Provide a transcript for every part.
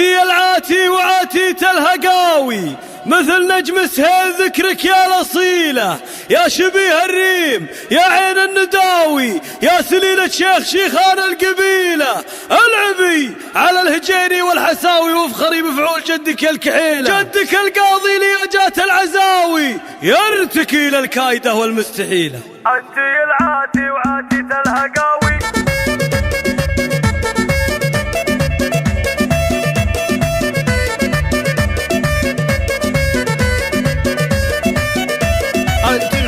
انتي العاتي وعاتيت الهقاوي، مثل نجم سهيل ذكرك يا الأصيلة، يا شبيه الريم يا عين النداوي، يا سليلة شيخ شيخان القبيلة، العبي على الهجيري والحساوي، وافخري بفعول جدك يا الكحيلة، جدك القاضي لياجات العزاوي، يرتكي للكايدة والمستحيلة. انتي العاتي وعاتيت الهقاوي،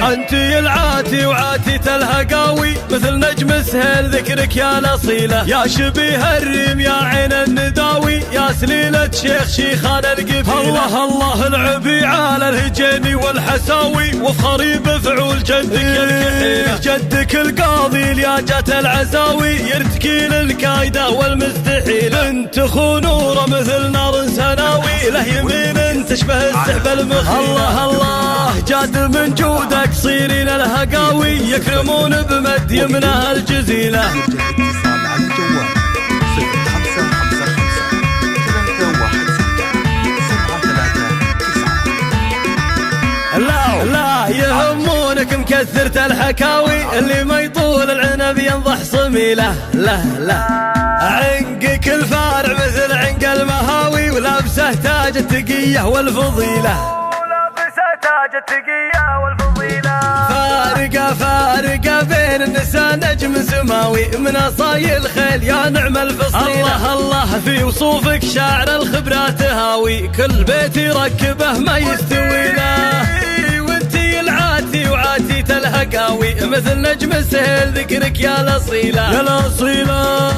انتي العاتي وعاتيت الهقاوي، مثل نجم سهيل ذكرك يا الأصيلة، يا شبيه الريم يا عين النداوي، يا سليلة شيخ شيخان القبيلة. الله الله العبي على الهجيني والحساوي، وفخري بفعول جدك يا الكحيلة، جدك القاضي لياجات العزاوي، يرتكي للكايدة والمستحيلة. انت خنوره مثل نار سناوي، له يمين تشبه السحب المخيلة. الله الله جاد من جودك صيرين الهقاوي، يكرمون بمد يمنه الجزيلة. اتصال على الجوال 0555 316 739. لا يهمونك مكثرة الحكاوي، اللي ما يطول العنب ينضح صميله. لا عنقك الفارع مثل عنق المهاوي، ولابسه تاج التقية والفضيلة، تاج التقية والفضيلة. فارقة بين النساء نجم سماوي، من أصايل خيل يا نعم الفصيلة. الله في وصوفك شاعر الخبرات هاوي، كل بيت يركبه ما يستوي له. وانتي العاتي وعاتيت الهقاوي، مثل نجم سهيل ذكرك يا الأصيلة، يا الأصيلة.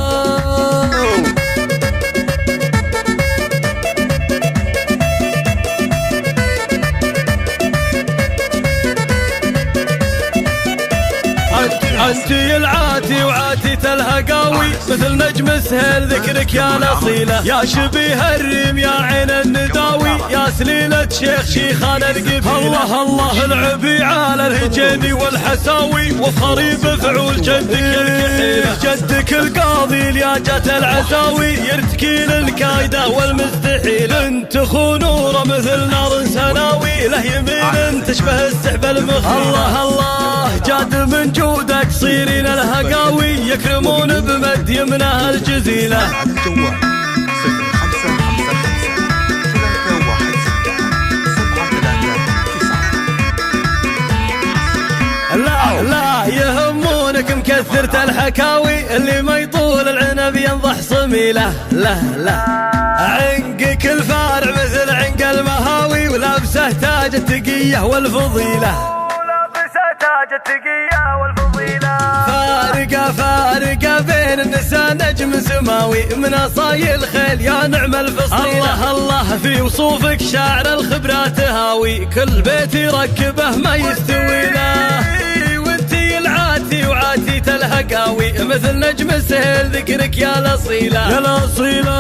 انتي العاتي وعاتيت الهقاوي، مثل نجم سهيل ذكرك يا الأصيلة، يا شبيه الريم يا عين النداوي، يا سليلة شيخ شيخان القبيلة. الله الله العبي على الهجيني والحساوي، وفخري بفعول جدك يا الكحيلة، جدك القاضي لياجات العزاوي، يرتكي للكايدة والمستحيلة. انت خنوره مثل نار سناوي، له يمين تشبه السحب المخيلة. الله الله جاد من جودك صيرين الهقاوي، يكرمون بمد يمنه الجزيلة. على الجوال 0555 316 739. لا يهمونك مكثرة الحكاوي، اللي ما يطول العنب ينضح صميله. لا عنقك الفارع مثل عنق المهاوي، ولابسه تاج التقية والفضيلة، تاج التقية والفضيلة. فارقة بين النساء نجم سماوي، من أصايل خيل يا نعم الفصيلة. الله في وصوفك شاعر الخبرات هاوي، كل بيت يركبه ما يستوي له. وانتي العاتي وعاتيت الهقاوي، مثل نجم سهيل ذكرك يا الأصيلة، يا الأصيلة.